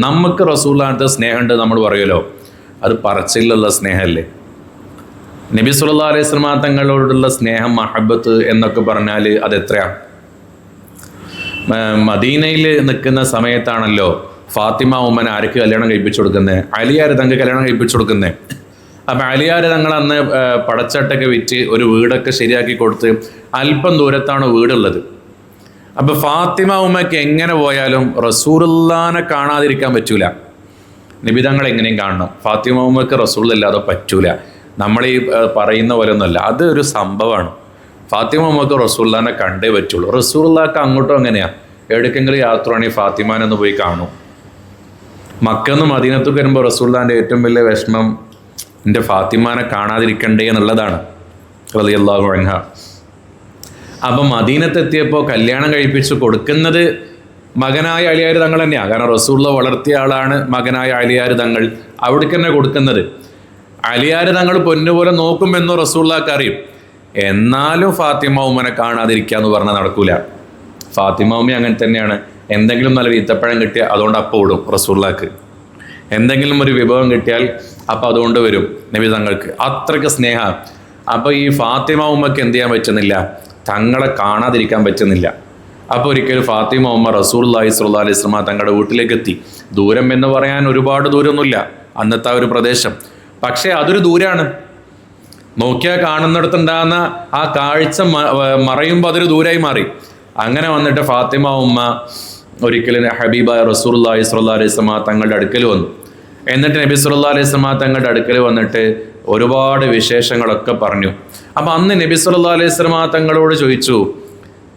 നമുക്ക് റസൂലുള്ളാഹിന്റെ സ്നേഹമുണ്ട് നമ്മൾ പറയുമല്ലോ, അത് പറച്ചിലുള്ള സ്നേഹമല്ലേ. നബി സല്ലല്ലാഹു അലൈഹി വസല്ലം തങ്ങളോടുള്ള സ്നേഹം, മഹബത്ത് എന്നൊക്കെ പറഞ്ഞാൽ അതെത്രയാണ്? മദീനയിൽ നിൽക്കുന്ന സമയത്താണല്ലോ ഫാത്തിമ ഉമ്മനെ ആർക്ക് കല്യാണം കഴിപ്പിച്ചു കൊടുക്കുന്നത്? അലിയാർ തങ്ങൾക്ക് കല്യാണം കഴിപ്പിച്ചു കൊടുക്കുന്നത്. അപ്പം അലിയാർ തങ്ങൾ അന്ന് പടച്ചട്ടൊക്കെ വിറ്റ് ഒരു വീടൊക്കെ ശരിയാക്കി കൊടുത്ത് അല്പം ദൂരത്താണ് വീടുള്ളത്. അപ്പം ഫാത്തിമ ഉമ്മയ്ക്ക് എങ്ങനെ പോയാലും റസൂലുള്ളാഹിനെ കാണാതിരിക്കാൻ പറ്റൂല. നബി തങ്ങൾ എങ്ങനെയും കാണണം. ഫാത്തിമ ഉമ്മയ്ക്ക് റസൂലുള്ളാഹില്ലാതെ പറ്റൂല. നമ്മൾ ഈ പറയുന്ന പോലെ ഒന്നുമല്ല, അത് ഒരു സംഭവമാണ്. ഫാത്തിമ ഉമ്മക്ക് റസൂലുള്ളാഹിനെ കണ്ടേ പറ്റുള്ളൂ. റസൂലുള്ളാഹിക്ക് അങ്ങോട്ടും അങ്ങനെയാണ്. എവിടേക്കെങ്കിലും യാത്ര ആണെങ്കിൽ ഫാത്തിമാനൊന്ന് പോയി കാണും. മക്കന്ന് മദീനത്തേക്ക് വരുമ്പോൾ റസൂലുള്ളാഹിൻ്റെ ഏറ്റവും വലിയ വിഷമം എൻ്റെ ഫാത്തിമാനെ കാണാതിരിക്കണ്ടേ എന്നുള്ളതാണ്, റളിയല്ലാഹു അൻഹ. അപ്പം മദീനത്തെത്തിയപ്പോൾ കല്യാണം കഴിപ്പിച്ച് കൊടുക്കുന്നത് മകനായ അലിയാർ തങ്ങൾ തന്നെയാണ്. കാരണം റസൂലുള്ള വളർത്തിയ ആളാണ് മകനായ അലിയാർ തങ്ങൾ. അവിടേക്ക് തന്നെ കൊടുക്കുന്നത്. അലിയാർ തങ്ങൾ പൊന്നുപോലെ നോക്കുമെന്നോ റസൂലുള്ളാഹിക്ക് അറിയും. എന്നാലും ഫാത്തിമ ഉമ്മനെ കാണാതിരിക്കുക എന്ന് പറഞ്ഞാൽ നടക്കൂല. ഫാത്തിമ ഉമ്മ അങ്ങനെ തന്നെയാണ്. എന്തെങ്കിലും നല്ലൊരു ഈത്തപ്പഴം കിട്ടിയാൽ അതുകൊണ്ട് അപ്പം ഓടും റസൂലുള്ളാഹിക്ക്. എന്തെങ്കിലും ഒരു വിഭവം കിട്ടിയാൽ അപ്പം അതുകൊണ്ട് വരും നബി തങ്ങൾക്ക്. അത്രയ്ക്ക് സ്നേഹം. അപ്പോൾ ഈ ഫാത്തിമ ഉമ്മക്ക് എന്ത് ചെയ്യാൻ പറ്റുന്നില്ല? തങ്ങളെ കാണാതിരിക്കാൻ പറ്റുന്നില്ല. അപ്പോൾ ഒരിക്കലും ഫാത്തിമ ഉമ്മ റസൂലുള്ളാഹി സ്വല്ലല്ലാഹു അലൈഹി വസല്ലം തങ്ങളുടെ വീട്ടിലേക്ക് എത്തി. ദൂരം എന്ന് പറയാൻ ഒരുപാട് ദൂരമൊന്നുമില്ല അന്നത്തെ ഒരു പ്രദേശം, പക്ഷേ അതൊരു ദൂരാണ്. നോക്കിയാൽ കാണുന്നിടത്തുണ്ടാകുന്ന ആ കാഴ്ച മറയുമ്പോൾ അതൊരു ദൂരായി മാറി. അങ്ങനെ വന്നിട്ട് ഫാത്തിമ ഉമ്മ ഒരിക്കലും ഹബീബായ റസൂലുള്ളാഹി സ്വല്ലല്ലാഹു അലൈഹി വസല്ലം തങ്ങളുടെ അടുക്കൽ വന്നു. എന്നിട്ട് നബി സല്ലല്ലാഹു അലൈഹി വസല്ലം തങ്ങളുടെ അടുക്കൽ വന്നിട്ട് ഒരുപാട് വിശേഷങ്ങളൊക്കെ പറഞ്ഞു. അപ്പം അന്ന് നബി സല്ലല്ലാഹു അലൈഹി വസല്ലം തങ്ങളോട് ചോദിച്ചു,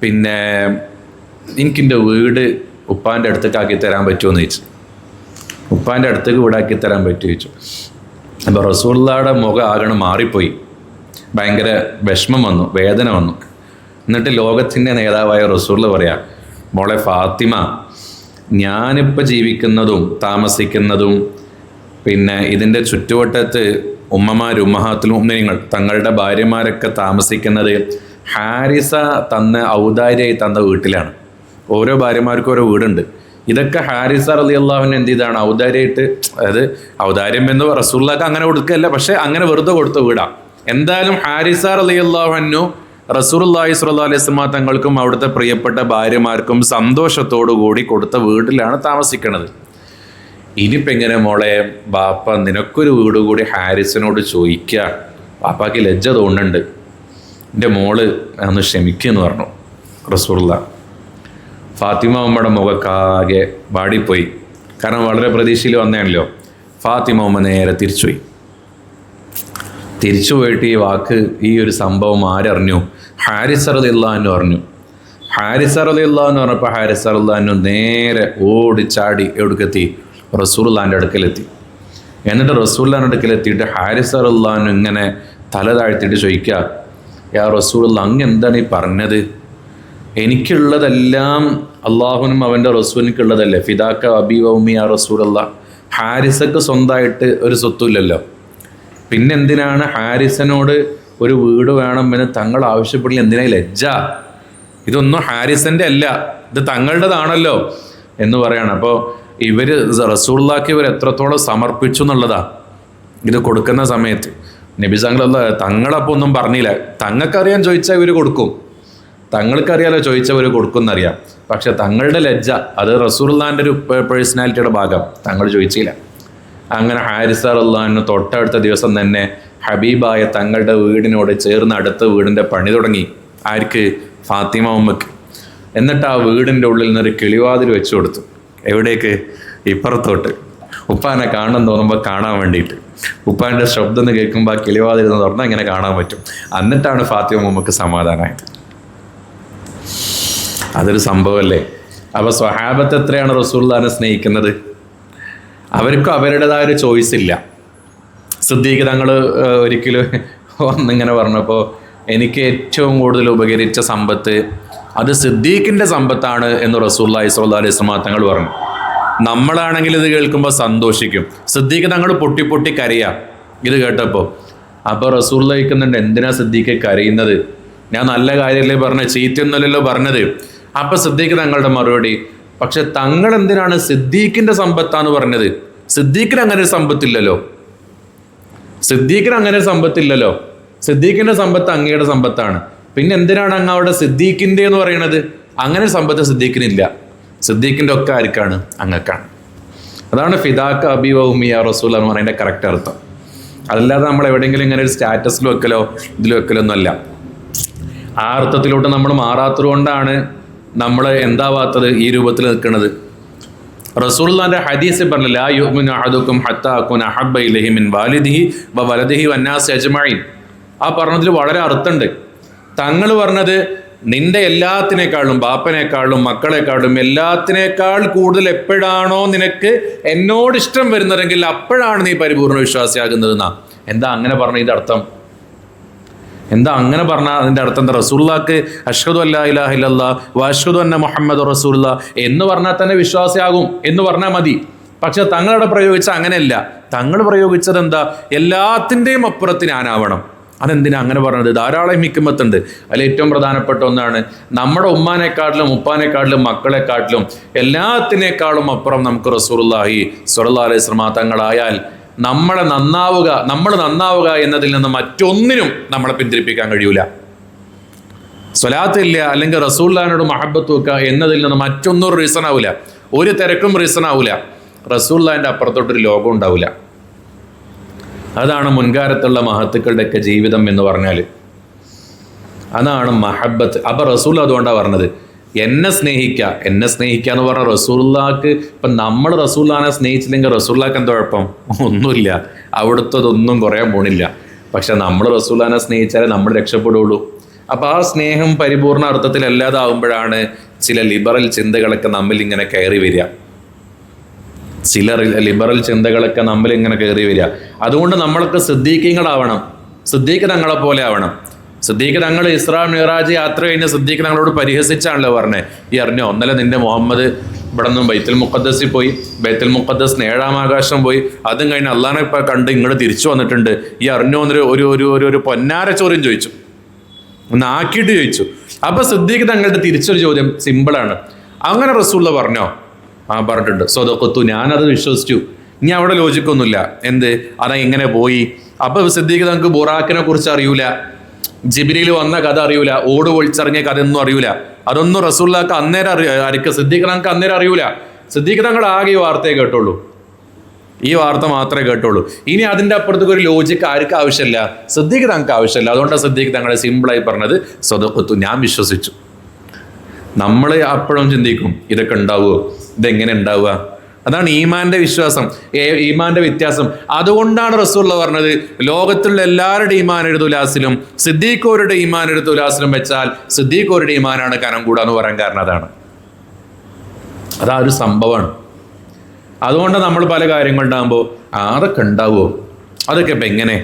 പിന്നെ എനിക്കെൻ്റെ വീട് ഉപ്പാൻ്റെ അടുത്തേക്ക് ആക്കി തരാൻ പറ്റുമോ എന്ന് ചോദിച്ചു. ഉപ്പാൻ്റെ അടുത്തേക്ക് വീടാക്കി തരാൻ പറ്റുമോ ചോദിച്ചു. അപ്പോൾ റസൂലുള്ളാഹിയുടെ മുഖം ആകണം മാറിപ്പോയി. ഭയങ്കര വിഷമം വന്നു, വേദന വന്നു. എന്നിട്ട് ലോകത്തിൻ്റെ നേതാവായ റസൂലുള്ളാഹി പറയാം, മോളെ ഫാത്തിമ, ഞാനിപ്പോൾ ജീവിക്കുന്നതും താമസിക്കുന്നതും പിന്നെ ഇതിൻ്റെ ചുറ്റുവട്ടത്ത് ഉമ്മമാരും ഉമ്മഹാത്തുൽ മുഅ്മിനീങ്ങൾ തങ്ങളുടെ ഭാര്യമാരൊക്കെ താമസിക്കുന്നത് ഹാരിസ തന്ന ഔദാര്യമായി തന്ന വീട്ടിലാണ്. ഓരോ ഭാര്യമാർക്കും ഓരോ വീടുണ്ട്. ഇതൊക്കെ ഹാരിസ റളിയല്ലാഹു അൻഹു എന്ത് ചെയ്താണ്? ഔദാര്യമായിട്ട്, അതായത് ഔദാര്യം എന്ന് റസൂലുള്ളാഹിക്ക് അങ്ങനെ കൊടുക്കുകയല്ല, പക്ഷെ അങ്ങനെ വെറുതെ കൊടുത്ത വീടാണ്. എന്തായാലും ഹാരിസ റളിയല്ലാഹു അൻഹു റസൂലുള്ളാഹി സ്വല്ലല്ലാഹു അലൈഹി വസല്ലം തങ്ങൾക്കും അവിടുത്തെ പ്രിയപ്പെട്ട ഭാര്യമാർക്കും സന്തോഷത്തോടു കൂടി കൊടുത്ത വീട്ടിലാണ് താമസിക്കുന്നത്. ഇനിയിപ്പോൾ എങ്ങനെ മോളെ ബാപ്പ നിനക്കൊരു വീട് കൂടി ഹാരിസിനോട് ചോദിക്കുക? ബാപ്പാക്ക് ലജ്ജ തോന്നുന്നുണ്ട്, എൻ്റെ മോള് ഒന്ന് ക്ഷമിക്കുമെന്ന് പറഞ്ഞു റസൂലുള്ളാഹി. ഫാത്തിമ ഉമ്മയുടെ മുഖക്കാകെ വാടിപ്പോയി. കാരണം വളരെ പ്രതീക്ഷയിൽ വന്നതാണല്ലോ. ഫാത്തിമ ഉമ്മ നേരെ തിരിച്ചുപോയി. തിരിച്ചു പോയിട്ട് ഈ വാക്ക്, ഈ ഒരു സംഭവം ആരറിഞ്ഞു? ഹാരിസ റളിയല്ലാഹു അൻഹു അറിഞ്ഞു. ഹാരിസ റളിയല്ലാഹു അൻഹു പറഞ്ഞപ്പോൾ ഹാരിസ റളിയല്ലാഹു അൻഹു നേരെ ഓടിച്ചാടി എവിടേക്കെത്തി? റസൂലുള്ളാഹിൻ്റെ അടുക്കലെത്തി. എന്നിട്ട് റസൂലുള്ളാഹിൻ്റെ അടുക്കലെത്തിയിട്ട് ഹാരിസ റളിയല്ലാഹു അൻഹു ഇങ്ങനെ തല താഴ്ത്തിയിട്ട് ചോദിക്കുക, യാ റസൂലുള്ളാഹി, അങ്ങ് എന്താണ് ഈ പറഞ്ഞത്? എനിക്കുള്ളതെല്ലാം അള്ളാഹുനും അവൻ്റെ റസൂലിനുള്ളതല്ലേ? ഫിദാക്ക അബീ വ ഉമ്മി യാ റസൂലല്ലാഹ്. ഹാരിസക്ക് സ്വന്തമായിട്ട് ഒരു സ്വത്തുമില്ലല്ലോ. പിന്നെന്തിനാണ് ഹാരിസനോട് ഒരു വീട് വേണമെന്ന് തങ്ങൾ ആവശ്യപ്പെടില്ല? എന്തിനാ ലജ്ജ? ഇതൊന്നും ഹാരിസൻ്റെ അല്ല, ഇത് തങ്ങളുടേതാണല്ലോ എന്ന് പറയാണ്. അപ്പോൾ ഇവർ റസൂലുള്ളാഹിക്ക് ഇവർ എത്രത്തോളം സമർപ്പിച്ചു എന്നുള്ളതാ ഇത് കൊടുക്കുന്ന സമയത്ത്. നബി തങ്ങളപ്പോൾ ഒന്നും പറഞ്ഞില്ല. തങ്ങൾക്കറിയാൻ ചോദിച്ചാൽ ഇവർ കൊടുക്കും, തങ്ങൾക്കറിയാലോ ചോദിച്ചാൽ ഇവർ കൊടുക്കും എന്നറിയാം. പക്ഷെ തങ്ങളുടെ ലജ്ജ, അത് റസൂലുള്ളാഹിൻ്റെ ഒരു പേഴ്സണാലിറ്റിയുടെ ഭാഗം, തങ്ങൾ ചോദിച്ചില്ല. അങ്ങനെ ഹാരിസ റളിയല്ലാഹു അൻഹു തൊട്ടടുത്ത ദിവസം തന്നെ ഹബീബായ തങ്ങളുടെ വീടിനോട് ചേർന്ന് അടുത്ത വീടിൻ്റെ പണി തുടങ്ങി. ആർക്ക്? ഫാത്തിമ ഉമ്മക്ക്. എന്നിട്ട് ആ വീടിൻ്റെ ഉള്ളിൽ നിന്നൊരു കിളിവാതിൽ വെച്ചു കൊടുത്തു. എവിടേക്ക്? ഇപ്പുറത്തോട്ട്. ഉപ്പാനെ കാണാൻ തോന്നുമ്പോൾ കാണാൻ വേണ്ടിയിട്ട്. ഉപ്പാൻ്റെ ശബ്ദം എന്ന് കേൾക്കുമ്പോൾ ആ കിളിവാതിൽ എന്ന് തുറന്നാൽ ഇങ്ങനെ കാണാൻ പറ്റും. എന്നിട്ടാണ് ഫാത്തിമ ഉമ്മക്ക് സമാധാനമായത്. അതൊരു സംഭവമല്ലേ? അപ്പോൾ സ്വഹാബത്ത് എത്രയാണ് റസൂലുള്ളാഹിനെ സ്നേഹിക്കുന്നത്? അവർക്കും അവരുടേതായ ഒരു ചോയ്സ് ഇല്ല. സിദ്ദീഖ് തങ്ങൾ ഒരിക്കലും ഒന്നിങ്ങനെ പറഞ്ഞപ്പോൾ, എനിക്ക് ഏറ്റവും കൂടുതൽ ഉപകരിച്ച സമ്പത്ത് അത് സിദ്ദീഖിൻ്റെ സമ്പത്താണ് എന്ന് റസൂലുള്ളാഹി സ്വല്ലല്ലാഹു അലൈഹി വസല്ലം തങ്ങൾ പറഞ്ഞു. നമ്മളാണെങ്കിൽ ഇത് കേൾക്കുമ്പോൾ സന്തോഷിക്കും. സിദ്ദീഖ് തങ്ങൾ പൊട്ടി പൊട്ടി കരയാം ഇത് കേട്ടപ്പോൾ. അപ്പോൾ റസൂലുള്ളാഹി ചോദിക്കുന്നുണ്ട്, എന്തിനാ സിദ്ദീഖ് കരയുന്നത്? ഞാൻ നല്ല കാര്യമല്ലേ പറഞ്ഞത്, ചീത്തയൊന്നുമല്ലല്ലോ പറഞ്ഞത്. അപ്പോൾ സിദ്ദീഖ് തങ്ങളുടെ മറുപടി, പക്ഷെ തങ്ങൾ എന്തിനാണ് സിദ്ദീഖിന്റെ സമ്പത്താന്ന് പറഞ്ഞത്? സിദ്ദീഖിന് അങ്ങനെ ഒരു സമ്പത്തില്ലല്ലോ. സിദ്ദീഖിന്റെ സമ്പത്ത് അങ്ങയുടെ സമ്പത്താണ്. പിന്നെ എന്തിനാണ് അങ്ങ് അവിടെ സിദ്ദീഖിന്റെ എന്ന് പറയുന്നത്? അങ്ങനെ സമ്പത്ത് സിദ്ദീഖിനില്ല. സിദ്ദീഖിന്റെ ഒക്കെ ആർക്കാണ്? അങ്ങക്കാണ്. അതാണ് ഫിദാക്ക അബി വ ഉമ്മി യാ റസൂൽ എന്ന് പറയുന്നതിന്റെ കറക്റ്റ് അർത്ഥം. അതല്ലാതെ നമ്മൾ എവിടെയെങ്കിലും ഇങ്ങനെ ഒരു സ്റ്റാറ്റസിൽ വെക്കലോ ഇതിൽ വെക്കലോ ഒന്നുമല്ല. ആ അർത്ഥത്തിലോട്ട് നമ്മൾ മാറാത്തത് കൊണ്ടാണ് നമ്മൾ എന്താവാത്തത്, ഈ രൂപത്തിൽ നിൽക്കുന്നത്. റസൂലുള്ളാഹിന്റെ ഹദീസ് പറഞ്ഞില്ല, ലാ യുഅ്മിനു അഹദുക്കും ഹത്താ അകൂന അഹബ്ബ ഇലൈഹി മിൻ വാലിദിഹി വ വലദിഹി വന്നാസി അജ്മഈൻ. ആ പറഞ്ഞതിൽ വളരെ അർത്ഥമുണ്ട്. തങ്ങൾ പറഞ്ഞത് നിന്റെ എല്ലാത്തിനേക്കാളും, ബാപ്പനേക്കാളും മക്കളെക്കാളും എല്ലാത്തിനേക്കാൾ കൂടുതൽ എപ്പോഴാണോ നിനക്ക് എന്നോട് ഇഷ്ടം വരുന്നതെങ്കിൽ അപ്പോഴാണ് നീ പരിപൂർണ്ണ വിശ്വാസിയാകുന്നതെന്നാ. എന്താ അങ്ങനെ പറഞ്ഞതിന്റെ അർത്ഥം? എന്താ അങ്ങനെ പറഞ്ഞാൽ അതിൻ്റെ അർത്ഥം എന്താ? റസൂലുള്ളാഹിക്ക് അഷ്ഹദു അല്ലാ ഇലാഹ ഇല്ലല്ലാഹ് വ അഷ്ഹദു അന്ന മുഹമ്മദ് റസൂലുള്ളാഹ് എന്ന് പറഞ്ഞാൽ തന്നെ വിശ്വാസിയാകും എന്ന് പറഞ്ഞാൽ മതി. പക്ഷെ തങ്ങളവിടെ പ്രയോഗിച്ച അങ്ങനെയല്ല. തങ്ങൾ പ്രയോഗിച്ചത് എന്താ? എല്ലാത്തിൻ്റെയും അപ്പുറത്ത് ഞാനാവണം. അതെന്തിനാ അങ്ങനെ പറഞ്ഞത്? ധാരാളം ഹിക്മത്തുണ്ട്. അതിൽ ഏറ്റവും പ്രധാനപ്പെട്ട ഒന്നാണ്, നമ്മുടെ ഉമ്മാനെക്കാട്ടിലും ഉപ്പാനെക്കാട്ടിലും മക്കളെക്കാട്ടിലും എല്ലാത്തിനേക്കാളും അപ്പുറം നമുക്ക് റസൂലുള്ളാഹി സ്വല്ലല്ലാഹു അലൈഹി വസല്ലം തങ്ങളായാൽ നമ്മൾ നന്നാവുക എന്നതിൽ നിന്ന് മറ്റൊന്നിനും നമ്മളെ പിന്തിരിപ്പിക്കാൻ കഴിയൂല. സ്വലാത്തില്ല അല്ലെങ്കിൽ റസൂലുള്ളാഹിനോട് മഹബത്ത് വെക്കുക എന്നതിൽ നിന്ന് മറ്റൊന്നും റീസൺ ആവില്ല. ഒരു തിരക്കും റീസൺ ആവില്ല. റസൂലുള്ളാഹിന്റെ അപ്പുറത്തോട്ടൊരു ലോകം ഉണ്ടാവില്ല. അതാണ് മുൻകാലത്തുള്ള മഹത്തുക്കളുടെയൊക്കെ ജീവിതം എന്ന് പറഞ്ഞാൽ. അതാണ് മഹബത്ത്. അപ്പൊ റസൂൽ അതുകൊണ്ടാണ് പറഞ്ഞത് എന്നെ സ്നേഹിക്കുക എന്ന് പറഞ്ഞ റസൂലുള്ളാഹിക്ക്. ഇപ്പം നമ്മൾ റസൂലുള്ളാഹിനെ സ്നേഹിച്ചില്ലെങ്കിൽ റസൂലുള്ളാഹിക്ക് എന്താ കുഴപ്പം? ഒന്നുമില്ല. അവിടുത്തതൊന്നും കുറയാൻ പോണില്ല. പക്ഷെ നമ്മൾ റസൂലുള്ളാഹിനെ സ്നേഹിച്ചാലേ നമ്മൾ രക്ഷപ്പെടുള്ളൂ. അപ്പം ആ സ്നേഹം പരിപൂർണ അർത്ഥത്തിൽ അല്ലാതാവുമ്പോഴാണ് ചില ലിബറൽ ചിന്തകളൊക്കെ നമ്മിൽ ഇങ്ങനെ കയറി വരിക. അതുകൊണ്ട് നമ്മളൊക്കെ സിദ്ദീഖീങ്ങളാവണം. സിദ്ദീഖ് തങ്ങളെ പോലെ ആവണം. സിദ്ദീഖ് തങ്ങൾ ഇസ്രാ മിറാജ് യാത്ര കഴിഞ്ഞ് സിദ്ദീഖ് തങ്ങളോട് പരിഹസിച്ചാണല്ലോ പറഞ്ഞത്, ഈ അറിഞ്ഞോ ഇന്നലെ നിന്റെ മുഹമ്മദ് ഇവിടെ നിന്നും ബൈത്തുൽ മുഖദ്ദസിൽ പോയി, ബൈത്തുൽ മുഖദ്ദസിന് 7-ാം ആകാശം പോയി, അതും കഴിഞ്ഞ് അള്ളാഹിനെ ഇപ്പം കണ്ട് ഇങ്ങോട്ട് തിരിച്ചു വന്നിട്ടുണ്ട്, ഈ അറിഞ്ഞോ എന്നൊരു ഒരു പൊന്നാര ചോദ്യം ചോദിച്ചു, ഒന്ന് ആക്കിയിട്ട് ചോദിച്ചു. അപ്പൊ സിദ്ദീഖ് തങ്ങളുടെ തിരിച്ചൊരു ചോദ്യം സിമ്പിളാണ്, അങ്ങനെ റസൂലുള്ള പറഞ്ഞോ? ആ പറഞ്ഞിട്ടുണ്ട്. സ്വതക്കത്തു, ഞാനത് വിശ്വസിച്ചു. ഇനി അവിടെ ലോജിക്കൊന്നുമില്ല. എന്ത് അതാ ഇങ്ങനെ പോയി? അപ്പൊ സിദ്ദീഖ് തങ്ങൾക്ക് ബുറാക്കിനെ കുറിച്ച് അറിയൂല, ജിബ്രീൽ വന്ന കഥ അറിയൂല, ഓട് പൊളിച്ചിറങ്ങിയ കഥയൊന്നും അറിയൂല. അതൊന്നും റസൂലുള്ളാഹിക്ക് അന്നേരം സിദ്ദീഖ് തങ്ങൾക്ക് അന്നേരം അറിയൂല. സിദ്ദീഖ് തങ്ങൾ ആകെ ഈ വാർത്തയെ കേട്ടുള്ളൂ, ഈ വാർത്ത മാത്രമേ കേട്ടുള്ളൂ. ഇനി അതിൻ്റെ അപ്പുറത്തേക്ക് ഒരു ലോജിക്ക് ആർക്ക് ആവശ്യമില്ല? സിദ്ദീഖ് തങ്ങൾക്ക് ആവശ്യമില്ല. അതുകൊണ്ടാണ് സിദ്ദീഖ് തങ്ങളെ സിമ്പിളായി പറഞ്ഞത് സ്വതക്കത്തു, ഞാൻ വിശ്വസിച്ചു. നമ്മൾ അപ്പോഴും ചിന്തിക്കും ഇതൊക്കെ ഉണ്ടാവുമോ, ഇതെങ്ങനെ ഉണ്ടാവുക? അതാണ് ഈമാന്റെ വിശ്വാസം, ഈമാന്റെ വ്യത്യാസം. അതുകൊണ്ടാണ് റസൂലുള്ളാഹി പറഞ്ഞത് ലോകത്തുള്ള എല്ലാവരുടെയും ഈമാൻ എഴുതുലാസിലും സിദ്ദീഖോരുടെ ഈമാൻ എഴുതുലാസിലും വെച്ചാൽ സിദ്ദീഖോരുടെ ഈമാനാണ് കനം കൂടാന്ന് പറയാൻ കാരണം അതാണ്. അതാ ഒരു സംഭവമാണ്. അതുകൊണ്ട് നമ്മൾ പല കാര്യങ്ങളുണ്ടാകുമ്പോൾ അതൊക്കെ ഉണ്ടാവുമോ, അതൊക്കെ ഇപ്പം എങ്ങനെ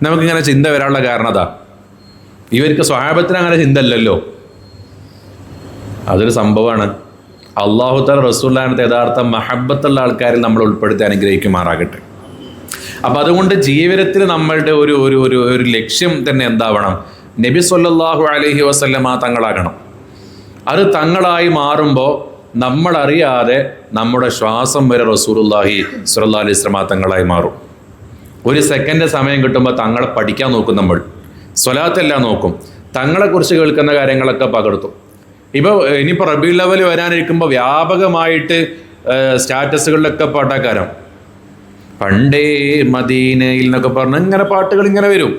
നമുക്കിങ്ങനെ ചിന്ത വരാനുള്ള കാരണം അതാ. ഇവർക്ക് സ്വഹാബത്തിന് അങ്ങനെ ചിന്ത അല്ലല്ലോ, അതൊരു സംഭവമാണ്. അല്ലാഹു തആല റസൂലുള്ളാഹിന്റെ യഥാർത്ഥ മഹബ്ബത്തുള്ള ആൾക്കാരിൽ നമ്മൾ ഉൾപ്പെടുത്തി അനുഗ്രഹിക്കുമാറാകട്ടെ. അപ്പം അതുകൊണ്ട് ജീവിതത്തിൽ നമ്മളുടെ ഒരു ലക്ഷ്യം തന്നെ എന്താവണം? നബി സല്ലല്ലാഹു അലൈഹി വസല്ലമ തങ്ങളാകണം. അത് തങ്ങളായി മാറുമ്പോൾ നമ്മളറിയാതെ നമ്മുടെ ശ്വാസം വരെ റസൂലുള്ളാഹി സ്വല്ലല്ലാഹു അലൈഹി വസല്ലമ തങ്ങളായി മാറും. ഒരു സെക്കൻഡ് സമയം കിട്ടുമ്പോൾ തങ്ങളെ പഠിക്കാൻ നോക്കും, നമ്മൾ സ്വലാത്തെല്ലാം നോക്കും, തങ്ങളെക്കുറിച്ച് കേൾക്കുന്ന കാര്യങ്ങളൊക്കെ പകർത്തും. ഇപ്പോൾ ഇനിയിപ്പോൾ റബീഉൽ അവ്വൽ വരാനിരിക്കുമ്പോൾ വ്യാപകമായിട്ട് സ്റ്റാറ്റസുകളിലൊക്കെ പാട്ടാക്കാരം, പണ്ടേ മദീനയിൽ എന്നൊക്കെ പറഞ്ഞ് ഇങ്ങനെ പാട്ടുകൾ ഇങ്ങനെ വരും.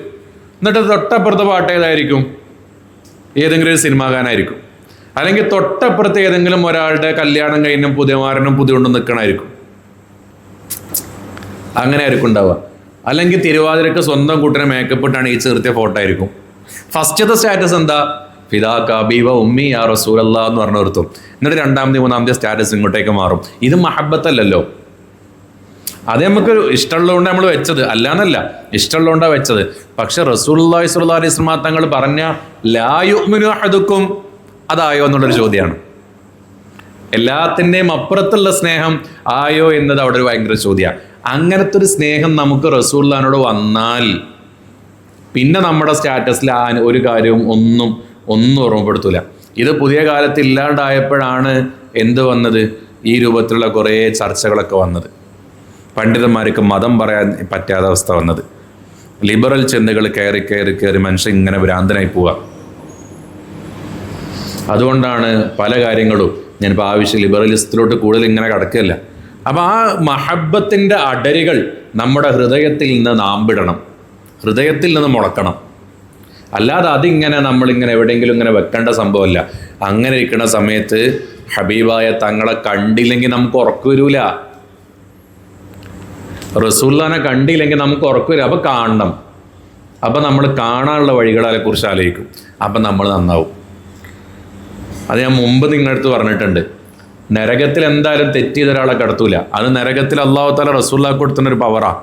എന്നിട്ട് തൊട്ടപ്പുറത്തെ പാട്ട് ഏതായിരിക്കും? ഏതെങ്കിലും ഒരു സിനിമാ ഗാനായിരിക്കും. അല്ലെങ്കിൽ തൊട്ടപ്പുറത്ത് ഏതെങ്കിലും ഒരാളുടെ കല്യാണം കഴിഞ്ഞും പുതിയമാരനും പുതിയൊണ്ടും നിൽക്കണമായിരിക്കും. അങ്ങനെ ആയിരിക്കും ഉണ്ടാവുക. അല്ലെങ്കിൽ തിരുവാതിരക്ക് സ്വന്തം കൂട്ടിനെ മേക്കപ്പ് ഇട്ടാണ് ഈ ചേർത്തിയ ഫോട്ടോ ആയിരിക്കും. ഫസ്റ്റത്തെ സ്റ്റാറ്റസ് എന്താ? ഫിദാക അബീ വ ഉമ്മി യാ റസൂലല്ലാഹ് എന്ന് പറഞ്ഞു നിർത്തും. എന്നിട്ട് രണ്ടാമത്തെ മൂന്നാമത്തെ സ്റ്റാറ്റസ് ഇങ്ങോട്ടേക്ക് മാറും. ഇത് മഹബത്തല്ലല്ലോ. അത് നമുക്ക് ഇഷ്ടമുള്ളതുകൊണ്ട് നമ്മൾ വെച്ചത്, അല്ലാന്നല്ല, ഇഷ്ടമുള്ളതുകൊണ്ടാണ് വെച്ചത്. പക്ഷെ റസൂലുള്ളാഹി സ്വല്ലല്ലാഹു അലൈഹി വസല്ലം തങ്ങൾ പറഞ്ഞ ലാ യുഅ്മിനു അഹദുക്കും അതായോ എന്നുള്ളൊരു ചോദ്യമാണ്. എല്ലാത്തിൻ്റെയും അപ്പുറത്തുള്ള സ്നേഹം ആയോ എന്നത് അവിടെ ഒരു ഭയങ്കര ചോദ്യമാണ്. അങ്ങനത്തെ ഒരു സ്നേഹം നമുക്ക് റസൂലുള്ളാഹിനോട് വന്നാൽ പിന്നെ നമ്മുടെ സ്റ്റാറ്റസിൽ ഒരു കാര്യവും ഒന്നും ഓർമ്മപ്പെടുത്തൂല. ഇത് പുതിയ കാലത്ത് ഇല്ലാണ്ടായപ്പോഴാണ് എന്ത് വന്നത്? ഈ രൂപത്തിലുള്ള കുറേ ചർച്ചകളൊക്കെ വന്നത്. പണ്ഡിതന്മാർക്ക് മതം പറയാൻ പറ്റാത്ത അവസ്ഥ വന്നത്. ലിബറൽ ചിന്തകൾ കയറി കയറി കയറി മനുഷ്യൻ ഇങ്ങനെ ഭ്രാന്തനായി പോവുക. അതുകൊണ്ടാണ് പല കാര്യങ്ങളും ഞാനിപ്പോൾ ആവശ്യം ലിബറലിസത്തിലോട്ട് കൂടുതൽ ഇങ്ങനെ കടക്കുകയല്ല. അപ്പം ആ മഹബത്തിൻ്റെ അടരുകൾ നമ്മുടെ ഹൃദയത്തിൽ നിന്ന് നാമ്പിടണം, ഹൃദയത്തിൽ നിന്ന് മുളക്കണം. അല്ലാതെ അതിങ്ങനെ നമ്മളിങ്ങനെ എവിടെയെങ്കിലും ഇങ്ങനെ വെക്കേണ്ട സംഭവമല്ല. അങ്ങനെ ഇരിക്കുന്ന സമയത്ത് ഹബീബായ തങ്ങളെ കണ്ടില്ലെങ്കിൽ നമുക്ക് ഉറക്കം വരൂല. റസൂലുള്ളാഹിനെ കണ്ടില്ലെങ്കിൽ നമുക്ക് ഉറക്കം വരില്ല. അപ്പം കാണണം. അപ്പം നമ്മൾ കാണാനുള്ള വഴികളെ കുറിച്ച് ആലോചിക്കും. അപ്പം നമ്മൾ നന്നാവും. അത് ഞാൻ മുമ്പ് നിങ്ങളുടെ അടുത്ത് പറഞ്ഞിട്ടുണ്ട്. നരകത്തിൽ എന്തായാലും തെറ്റ് ചെയ്ത ഒരാളെ കടത്തൂല. അത് നരകത്തിൽ അല്ലാഹു തആല റസൂലുള്ളാഹിക്ക് കൊടുത്തുന്നൊരു പവറാണ്.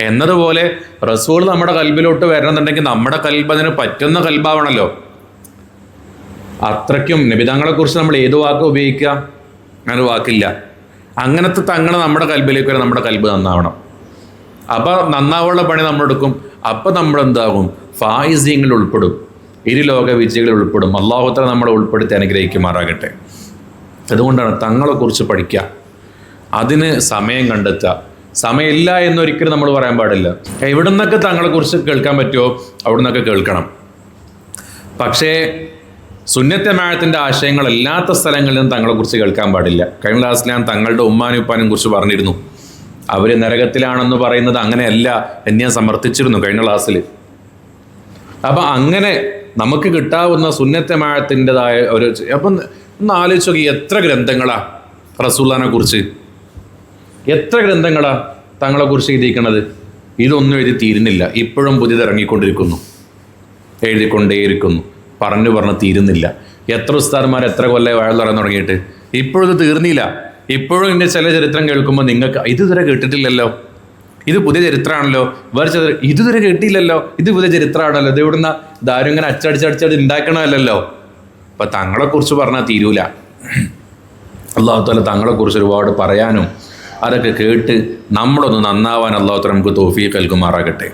എന്നതുപോലെ റസൂൽ നമ്മുടെ കൽബിലോട്ട് വരണമെന്നുണ്ടെങ്കിൽ നമ്മുടെ കൽബ് അതിന് പറ്റുന്ന കൽബാവണല്ലോ. അത്രയ്ക്കും നബിതങ്ങളെ കുറിച്ച് നമ്മൾ ഏത് വാക്ക് ഉപയോഗിക്കുക? അങ്ങനെ വാക്കില്ല. അങ്ങനത്തെ തങ്ങളെ നമ്മുടെ കൽബിലേക്ക് വരെ നമ്മുടെ കൽബ് നന്നാവണം. അപ്പം നന്നാവുള്ള പണി നമ്മളെടുക്കും. അപ്പം നമ്മളെന്താകും? ഫായിസീങ്ങളിൽ ഉൾപ്പെടും, ഇരുലോക വിജയികളിൽ ഉൾപ്പെടും. അല്ലാഹു തആല നമ്മളെ ഉൾപ്പെടുത്തി അനുഗ്രഹിക്കുമാറാകട്ടെ. അതുകൊണ്ടാണ് തങ്ങളെക്കുറിച്ച് പഠിക്കുക, അതിന് സമയം കണ്ടെത്തുക. സമയമില്ല എന്നൊരിക്കലും നമ്മൾ പറയാൻ പാടില്ല. എവിടെ നിന്നൊക്കെ തങ്ങളെക്കുറിച്ച് കേൾക്കാൻ പറ്റുമോ അവിടെ നിന്നൊക്കെ കേൾക്കണം. പക്ഷേ സുന്നത്തെ ജമാഅത്തിൻ്റെ ആശയങ്ങൾ അല്ലാത്ത സ്ഥലങ്ങളിൽ നിന്ന് തങ്ങളെക്കുറിച്ച് കേൾക്കാൻ പാടില്ല. കഴിഞ്ഞ ക്ലാസ്സിൽ ഞാൻ തങ്ങളുടെ ഉമ്മാനും ഉപ്പാനും കുറിച്ച് പറഞ്ഞിരുന്നു. അവർ നരകത്തിലാണെന്ന് പറയുന്നത് അങ്ങനെയല്ല എന്ന് ഞാൻ സമർത്ഥിച്ചിരുന്നു കഴിഞ്ഞ ക്ലാസ്സിൽ. അപ്പം അങ്ങനെ നമുക്ക് കിട്ടാവുന്ന സുന്നത്തെ ജമാഅത്തിൻ്റെതായ ഒരു അപ്പം ഒന്ന് ആലോചിച്ച് നോക്കി, എത്ര ഗ്രന്ഥങ്ങളാ റസൂലുള്ളാഹിനെ കുറിച്ച്, എത്ര ഗ്രന്ഥങ്ങളാ തങ്ങളെക്കുറിച്ച് എഴുതിയിരിക്കണത്. ഇതൊന്നും എഴുതി തീരുന്നില്ല. ഇപ്പോഴും പുതിയത് ഇറങ്ങിക്കൊണ്ടിരിക്കുന്നു, എഴുതിക്കൊണ്ടേയിരിക്കുന്നു. പറഞ്ഞ് തീരുന്നില്ല. എത്ര ഉസ്താദന്മാർ എത്ര കൊല്ലം വാഴ പറയാൻ തുടങ്ങിയിട്ട് ഇപ്പോഴും ഇത് തീർന്നില്ല. ഇപ്പോഴും ഇതിൻ്റെ ചില ചരിത്രം കേൾക്കുമ്പോൾ നിങ്ങൾക്ക് ഇതുവരെ കേട്ടിട്ടില്ലല്ലോ, ഇത് പുതിയ ചരിത്രമാണല്ലോ, വേറെ ഇതുവരെ കേട്ടില്ലല്ലോ, ഇത് പുതിയ ചരിത്രമാണല്ലോ, ഇത് ഇവിടുന്ന് ഇതാരും ഇങ്ങനെ അച്ചടിച്ചടിച്ചടി ഉണ്ടാക്കണമല്ലോ. അപ്പം തങ്ങളെക്കുറിച്ച് പറഞ്ഞാൽ തീരൂല. അല്ലാഹു തആല തങ്ങളെക്കുറിച്ച് ഒരുപാട് പറയാനും അതൊക്കെ കേട്ട് നമ്മളൊന്ന് നന്നാവാൻ അല്ലാഹു തആല നമുക്ക് തൗഫീഖ് നൽകുമാറാകട്ടെ.